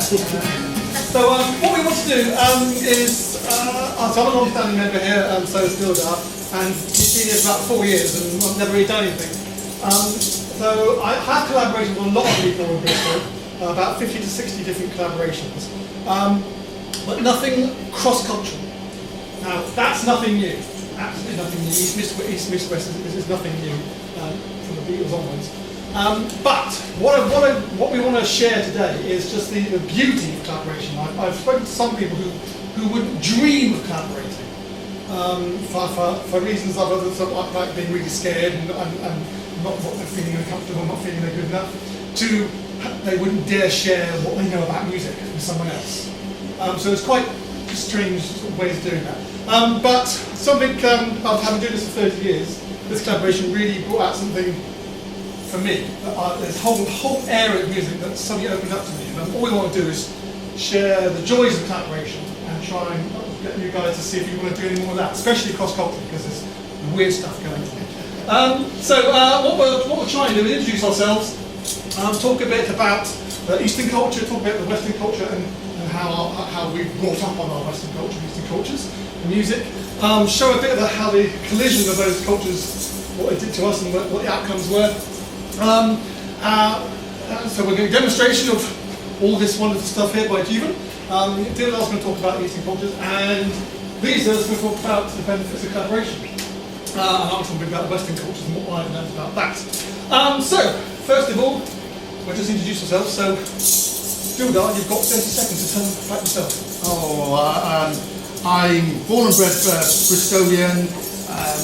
So what we want to do is, so I'm a long-standing member here, so is Dildar, and he's been here for about 4 years and I've never really done anything. So I have collaborated with a lot of people in Bristol, about 50 to 60 different collaborations, but nothing cross-cultural. Now that's nothing new, absolutely nothing new. East West is nothing new from the Beatles onwards. But what we want to share today is just the beauty of collaboration. I've spoken to some people who wouldn't dream of collaborating for reasons of others, like being really scared and not feeling uncomfortable, not feeling they're good enough, to they wouldn't dare share what they know about music with someone else. So it's quite a strange ways of doing that. But something, I've been doing this for 30 years, this collaboration really brought out something for me. There's a whole area of music that suddenly opened up to me, and all we want to do is share the joys of collaboration and try and get you guys to see if you want to do any more of that, especially cross-culturally, because there's weird stuff going on. What we're trying to do is introduce ourselves, talk a bit about the Eastern culture, talk a bit about the Western culture, and how we've brought up on our Western culture and Eastern cultures and music. Show a bit about how the collision of those cultures, what it did to us and what the outcomes were. So we're going to do a demonstration of all this wonderful stuff here by Jeevan. Dildar's going to talk about Eastern cultures, and Leiza's going to talk about the benefits of collaboration. And I'm talking about Western cultures and what I've learned about that. So, first of all, we'll just introduce ourselves. So, Dildar, you've got 30 seconds to tell them about yourself. I'm born and bred Bristolian.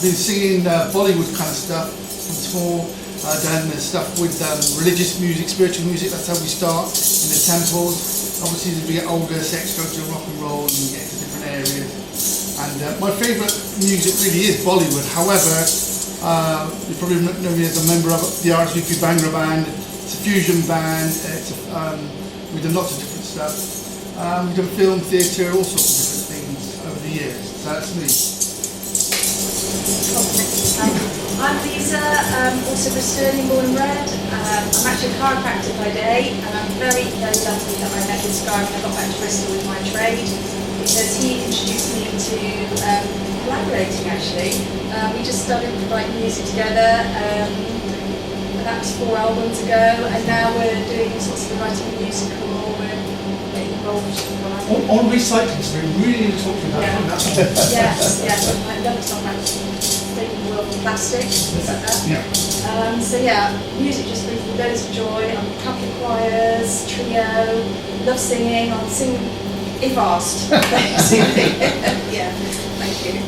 Been singing Bollywood kind of stuff from small. Done stuff with religious music, spiritual music. That's how we start in the temples. Obviously, as we get older, sex, drugs, and rock and roll, and we get to different areas. And my favourite music really is Bollywood. However, you probably know me as a member of the RSVP Bhangra band. It's a fusion band. We've done lots of different stuff. We've done film, theatre, all sorts of different things over the years. So that's me. I'm Leiza, also Bristolian, born and bred. I'm actually a chiropractor by day, and I'm very, very lucky that I met this guy when I got back to Bristol with my trade, because he introduced me to collaborating actually. We just started to write music together, and that was 4 albums ago, and now we're doing all sorts of writing musical, we're getting involved on recycling, so we really need to talk to you about that. Yes, I love it on that. The world of plastic, things like that. Yeah. So yeah, music just brings me loads of joy. I'm a couple of choirs, trio, love singing. I'll sing if asked, basically. Yeah, thank you.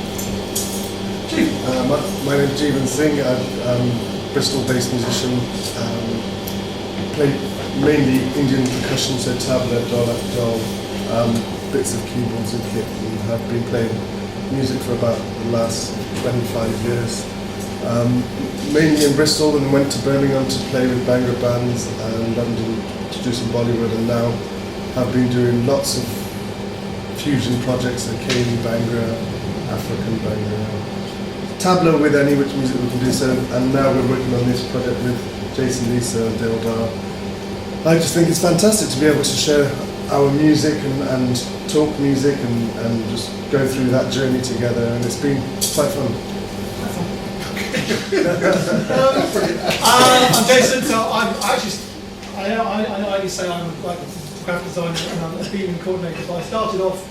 My name is Jeevan Singh. I'm a Bristol-based musician. Play mainly Indian percussion, so tabla, dol, bits of keyboards and kit, and have been playing music for about the last 25 years. Mainly in Bristol, and went to Birmingham to play with Bhangra bands, and London to do some Bollywood, and now have been doing lots of fusion projects, Akali Bhangra, African Bhangra, tabla with any which music we can do so, and now we're working on this project with Jason, Lisa and Dildar. I just think it's fantastic to be able to share our music and talk music and just go through that journey together, and it's been quite fun. I'm Jason, so I only say I'm like a graphic designer and I'm a theme coordinator, but I started off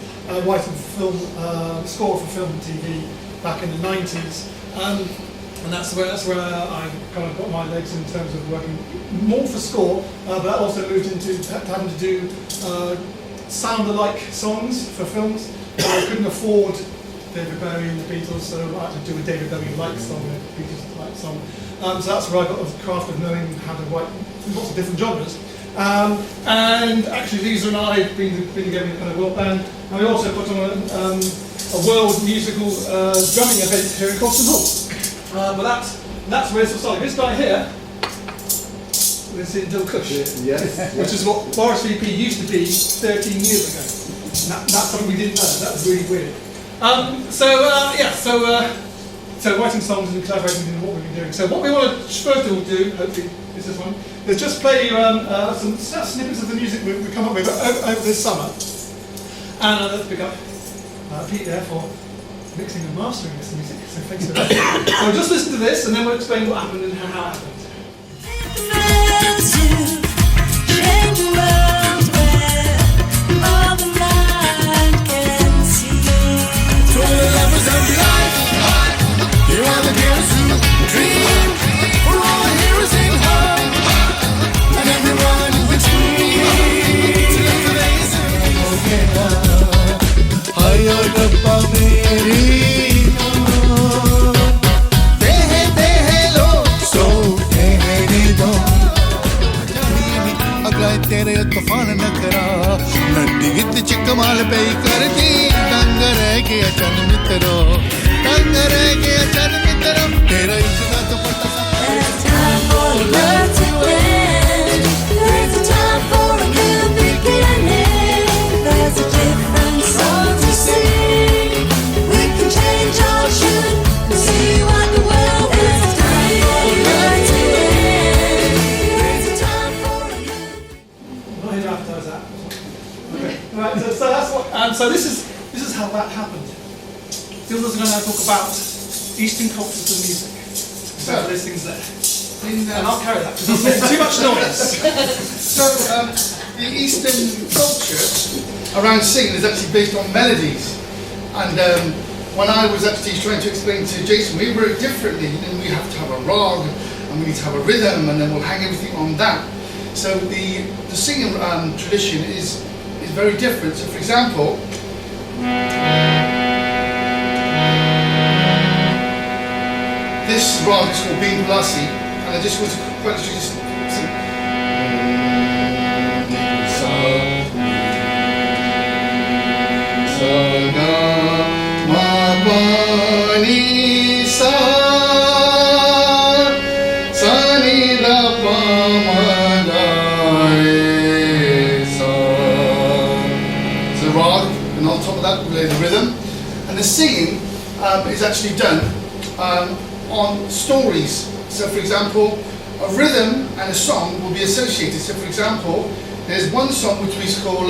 writing film, score for film and TV back in the 90s. And that's where I kind of got my legs in terms of working more for score, but that also moved into having to do sound-alike songs for films. I couldn't afford David Bowie and the Beatles, so I had to do a David Bowie-like song, a Beatles-like song. So that's where I got the craft of knowing how to write lots of different genres. And actually, Leiza and I have been together in a kind of world band, and we also put on a world musical drumming event here in Coston Hall. But that's where it's started. This guy here, this is Dil Kush, Yes. which is what RSVP used to be 13 years ago. That's something we didn't know. That was really weird. So writing songs and collaborating is what we've been doing. So what we want to first of all do, hopefully, is is this one, is just play you some snippets of the music we've come up with over this summer. And let's pick up Pete there for mixing and mastering this music, so thanks for that. So just listen to this and then we'll explain what happened and how it happened. तेरे तूफान न करा नड्डी गिद्ध चिकमाल पे करती तंग रह के अचन मित्रो तंग रह के अचन मित्रो तेरा इतना तो पता There's time for love to end There's a time for a new beginning There's a different song to sing We can change our tune and see what the world is time for love to end There's a time for a new Not here to advertise that. Okay. Right, so that's what. So this is how that happened. Dildar's going to talk about Eastern cultures and music. So there's things there. And I'll carry that because there's too much noise. So the Eastern culture around singing is actually based on melodies. And when I was actually trying to explain to Jason, we work differently. And we have to have a rag, and we need to have a rhythm, and then we'll hang everything on that. So the singing tradition is very different. So for example, this rag is called Bean Blasi, and I just want to quite literally just sing. And on top of that we lay the rhythm, and the singing is actually done on stories. So for example, a rhythm and a song will be associated. So for example, there's one song which we call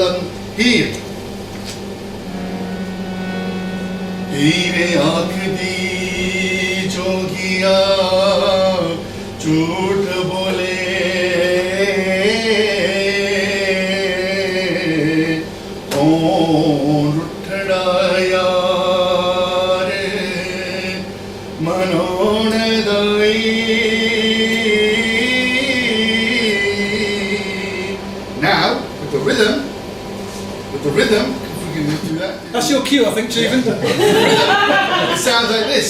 Heer. Heere aakhdi jogiya jhoot bole kaun uthda yaar manon dai. Now with the rhythm, if we can do that. That's your cue, I think, Jeevan. It sounds like this.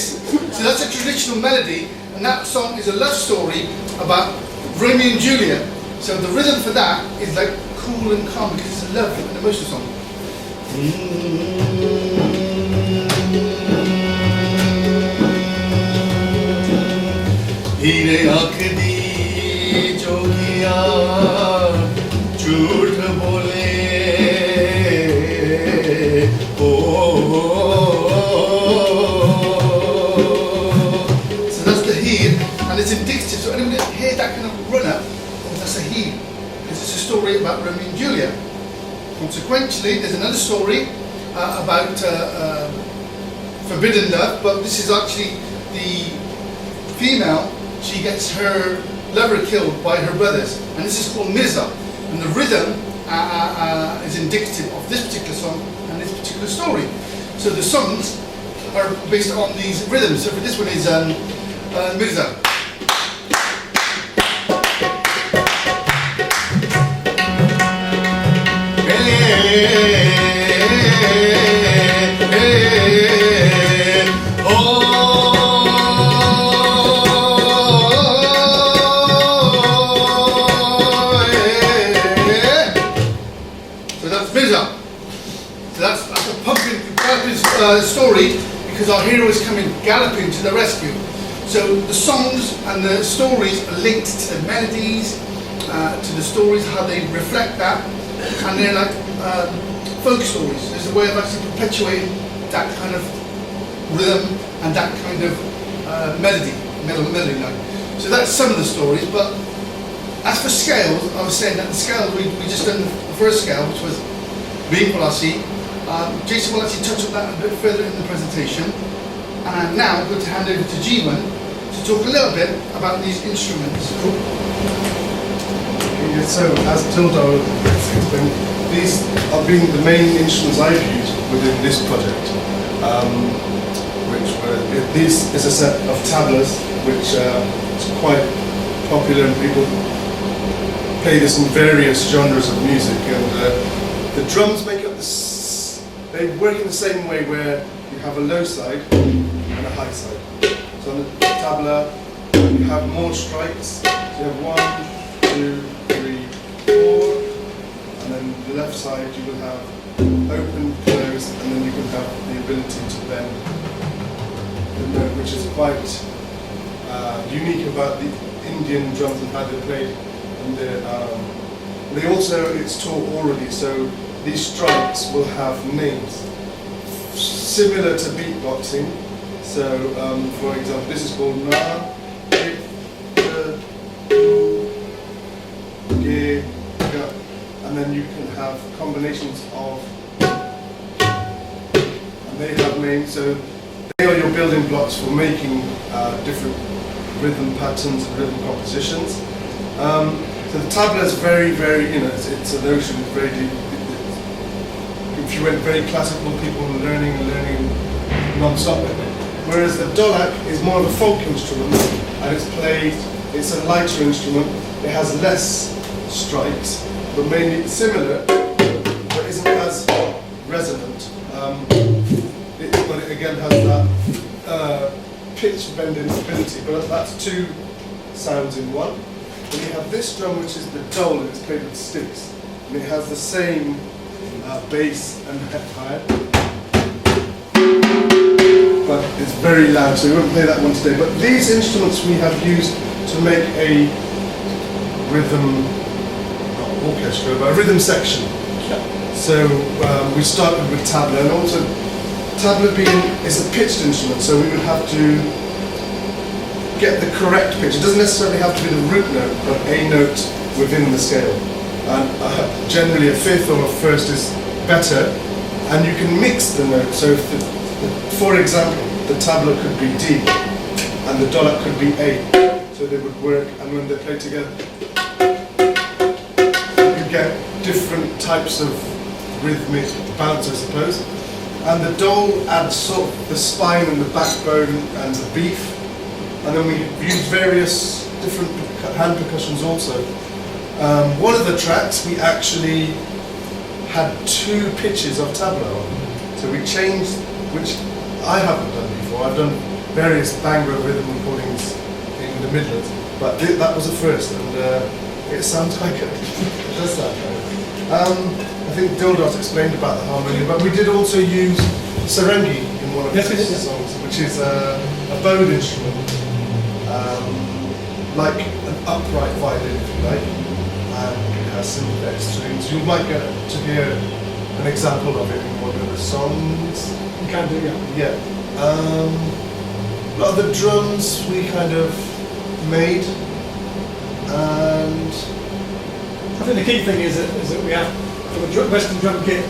So that's a traditional melody, and that song is a love story about Romeo and Juliet. So the rhythm for that is like cool and calm because it's a love and emotional song. Heere aakhdi jogiya jhoot bole. So that's the heer, and it's indicative. So anyone that hear that kind of run up, that's a heer, because it's a story about Romeo and Juliet. Consequently, there's another story about forbidden love, but this is actually the female. She gets her lover killed by her brothers, and this is called Mirza, and the rhythm is indicative of this particular song and this particular story. So the songs are based on these rhythms. So for this one is Mirza. So that's Mirza. So that's a pumpkin story, because our hero is coming galloping to the rescue. So the songs and the stories are linked to the melodies, to the stories, how they reflect that, and they're like folk stories. There's a way of actually perpetuating that kind of rhythm and that kind of melody line. So that's some of the stories, but As for scales, I was saying that the scales, we just done the first scale, which was B equal RC. Jason will actually touch on that a bit further in the presentation. And now I'm going to hand over to Jeevan to talk a little bit about these instruments. Yeah, so as Dildar explained, these are being the main instruments I've used within this project. This is a set of tablas, which is quite popular and people play this in various genres of music. And the drums make up they work in the same way where you have a low side and a high side. So on the tabla, you have more strikes. So you have 1, 2, 3, 4, and then the left side you will have open, close, and then you can have the ability to bend the note, which is quite unique about the Indian drums and how they're played. And they also, it's taught orally, so these strikes will have names similar to beatboxing. So, for example, this is called na, ge, ga, and then you can have combinations of, and they have names. So they are your building blocks for making different rhythm patterns and rhythm compositions. So the tabla is very, very, it's an ocean, it's very deep. If you went very classical, people were learning non-stop. Whereas the dolak is more of a folk instrument, and it's a lighter instrument. It has less strikes, but mainly similar, but isn't as resonant. But it again has that pitch bending ability, but that's 2 sounds in one. Then you have this drum, which is the dole, and it's played with sticks, and it has the same bass and hi-hat, but it's very loud, so we won't play that one today. But these instruments we have used to make a rhythm, not orchestra, but a rhythm section. So we started with tabla, and also tabla is a pitched instrument, so we would have to get the correct pitch. It doesn't necessarily have to be the root note, but a note within the scale. And generally a fifth or a first is better, and you can mix the notes. So if for example, the tabla could be D, and the dolak could be A, so they would work, and when they play together, you get different types of rhythmic bounce, I suppose. And the dole adds sort of the spine and the backbone and the beef, and then we use various different hand percussions also. One of the tracks we actually had 2 pitches of tabla on, so we changed, which I haven't done before. I've done various Bhangra rhythm recordings in the Midlands, but that was the first, and it sounds like it. It does sound like it. I think Dildar's explained about the harmonium, but we did also use sarangi in one of the songs, which is a bowed instrument, like an upright violin, if you like, and it has sympathetic strings. You might get to hear an example of it in one of the songs. You can do, yeah. Yeah. A lot of the drums we kind of made, and I think the key thing is that we have for the Western drum kit,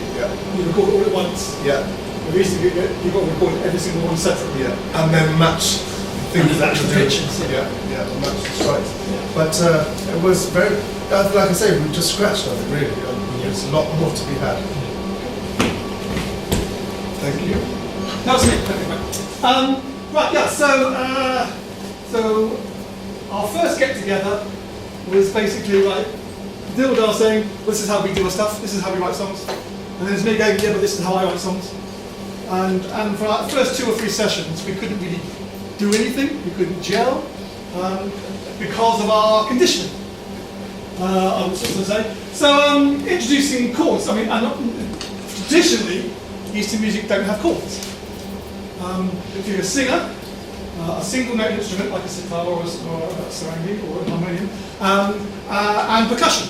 we record all at once. yeah, You've got to record every single one separately. yeah, and then match things And match the pitches, Yeah, and match the strikes. But it was very, like I say, we just scratched on it really. There's a lot more to be had. Thank you. That was it. Right, yeah. So our first get together was basically like Dildar saying, "This is how we do our stuff. This is how we write songs," and then there's me going, "Yeah, but this is how I write songs." And for our first 2 or 3 sessions, we couldn't really do anything. We couldn't gel because of our conditioning. I was going to say. So introducing chords. I mean, traditionally, Eastern music don't have chords. If you're a singer, a single note instrument like a sitar or a sarangi or a harmonium, and percussion.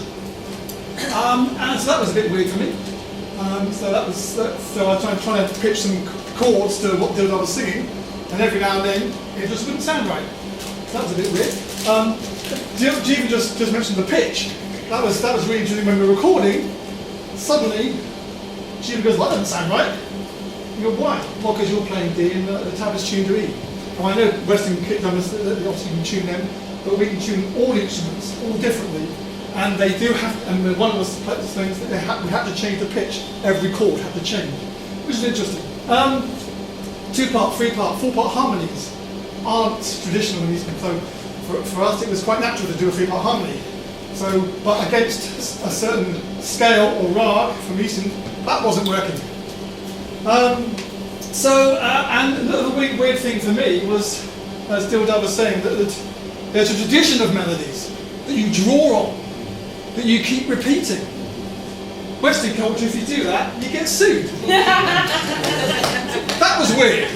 And so that was a bit weird for me. So I was trying to pitch some chords to what Dildar was singing, and every now and then it just wouldn't sound right. So that was a bit weird. Jeevan just mentioned the pitch. That was really interesting when we were recording. Suddenly, Jeevan goes, "That doesn't sound right." You go, "Why?" "Well, because you're playing D and the tab is tuned to E." And I know Western kit drummers, obviously you can tune them, but we can tune all instruments all differently. And they do have, and one of the things that we had to change the pitch. Every chord had to change, which is interesting. 2-part, 3-part, 4-part harmonies aren't traditional in Eastern. So for us, it was quite natural to do a 3-part harmony. So, but against a certain scale or rag from Eastern, that wasn't working. And another weird thing for me was, as Dildar was saying, that there's a tradition of melodies that you draw on, that you keep repeating. Western culture, if you do that, you get sued. That was weird.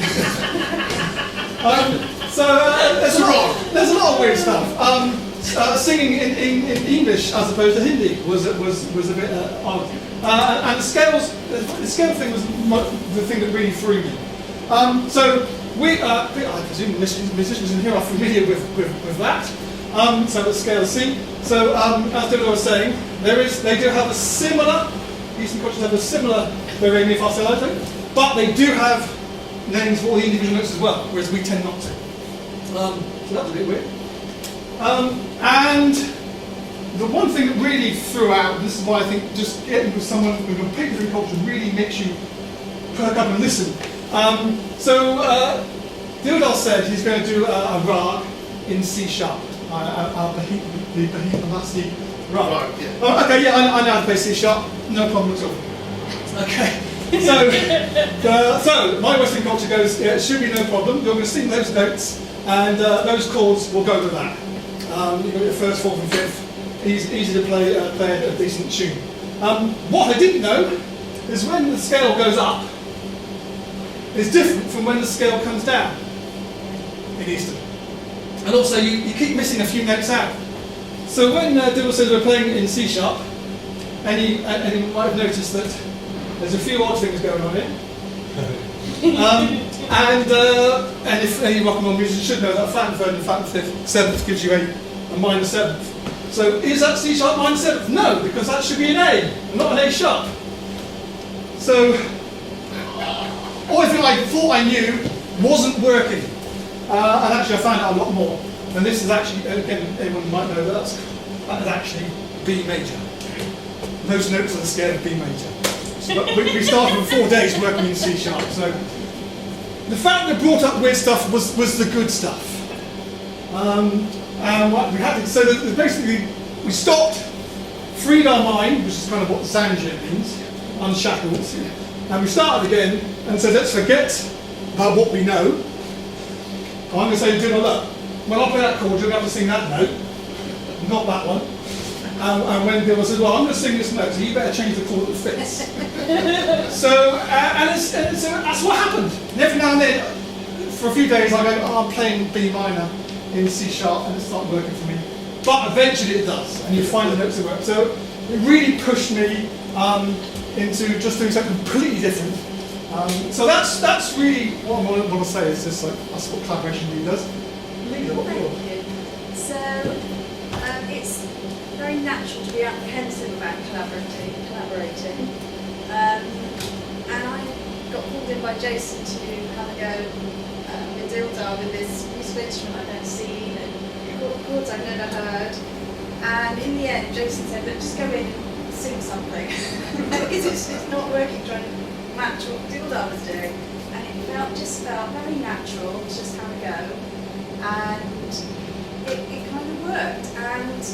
There's a lot of weird stuff. Singing in English as opposed to Hindi was a bit odd. And the scale thing was the thing that really threw me. So I presume the musicians in here are familiar with that. So the scale C. So as Dildar was saying, they do have a similar, Eastern cultures have a similar do, re, mi, fa, sol, la, do, but they do have names for all the individual notes as well, whereas we tend not to. So that was a bit weird. And the one thing that really threw out, and this is why I think just getting with someone with a completely different culture really makes you perk up and listen. Dildar said he's going to do a rag in C sharp. The Bahipalasi rag. Yeah. Oh, okay, yeah, I know how to play C sharp. No problem at all. Okay. So my Western culture goes, yeah, it should be no problem. You're going to sing those notes, and those chords will go with that. You've got your first, fourth, and fifth. Easy to play a decent tune. What I didn't know is when the scale goes up, it's different from when the scale comes down in Eastern. And also, you keep missing a few notes out. So when Dildar says we're playing in C sharp, and you might have noticed that there's a few odd things going on here. And if any rock and roll musician should know that a flat and third and flat and fifth, seventh gives you a minor seventh. So is that C sharp minor seventh? No, because that should be an A, not an A sharp. So everything I thought I knew wasn't working. And actually I found out a lot more. And this is actually, again, everyone might know that is actually B major. Most notes on the scale of B major. So we started for 4 days working in C sharp. So the fact that brought up weird stuff was the good stuff. And what we had to, so basically we stopped, freed our mind, which is kind of what ZANJEER means, unshackled, and we started again and said, let's forget about what we know. I'm going to say, do not look. When I play that chord, you're going to have to sing that note, not that one. And when Dildar says, well, I'm going to sing this note, so you better change the chord that fits. So that's what happened. And every now and then, for a few days, I go, oh, I'm playing B minor in C sharp, and it's not working for me. But eventually it does, and you find the notes that work. So it really pushed me into just doing something completely different. So that's really what I want to say. Is just like that's what collaboration really does. Leiza, what Thank you. So it's very natural to be apprehensive about collaborating. And I got called in by Jason to have a go with Dildar with this musical instrument I've never seen and chords I've never heard. And in the end, Jason said, look, just go in and sing something. Because it's not working trying to match what Dildar was doing. And it just felt very natural to just have a go. And it kind of worked. And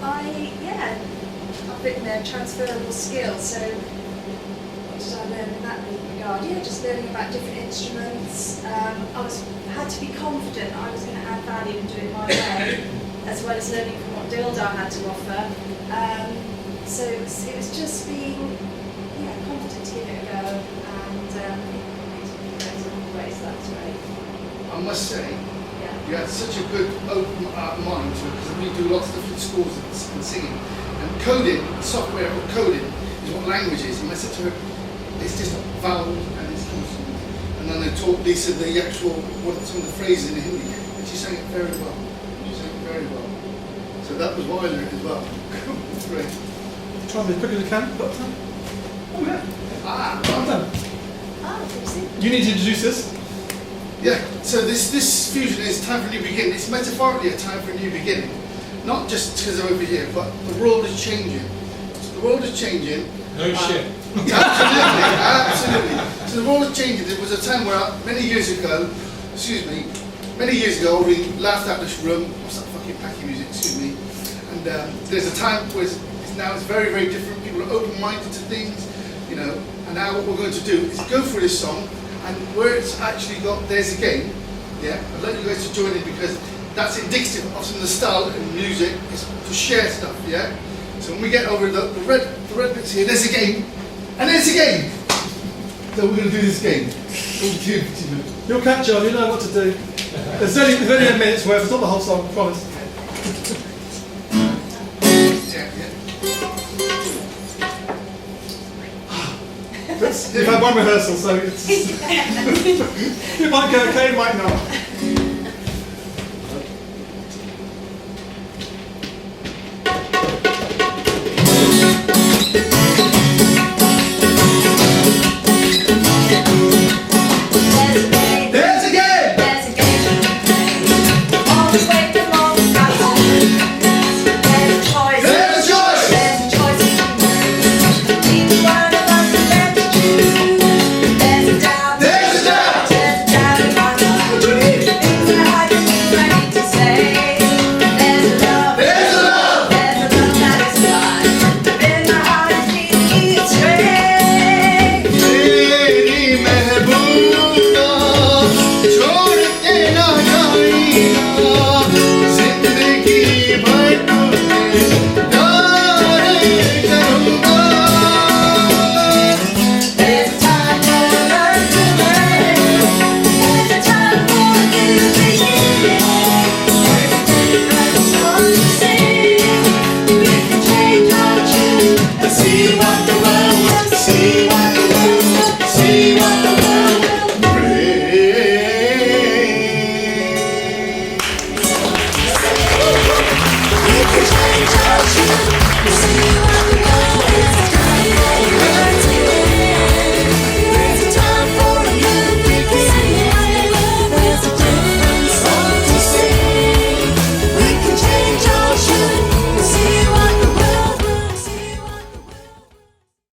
I've written there transferable skills. So what did I learn in that regard? Yeah, just learning about different instruments. I had to be confident I was going to add value and do it my way, as well as learning from what Dildar had to offer. So it was just being confident to give it a go, and it makes me friends along the way, so that's great. I must say, Yeah. you had such a good open mind to it, because we do lots of different scores and singing. And coding, software for coding, is what language is. And I said to her, it's just vowel and it's consonant. And then I taught Lisa the actual, some of the phrases in Hindi, and she sang it very well. She sang it very well. So that was what I learned as well. It's great. Try and be as quick as you can. Got time? Oh yeah. Well done. You need to introduce this. Yeah, so this fusion is time for a new beginning. It's metaphorically a time for a new beginning. Not just because I'm over here, but the world is changing. So the world is changing. No shit. Absolutely. So the world is changing. There was a time where many years ago, we laughed out this room. What's that fucking packy music? Excuse me. And there's a time where now it's very, very different. People are open-minded to things, you know. And now what we're going to do is go through this song, and where it's actually got "There's a Game," yeah. I'd like you guys to join in because that's indicative of some of the style in music. It's to share stuff, yeah. So when we get over the red bits here, there's a game, and there's a game. So we're going to do this game. You'll catch on. You know what to do. There's only a minute's worth. It's not the whole song. I promise. We've had one rehearsal, so it's, it might go okay, it might not.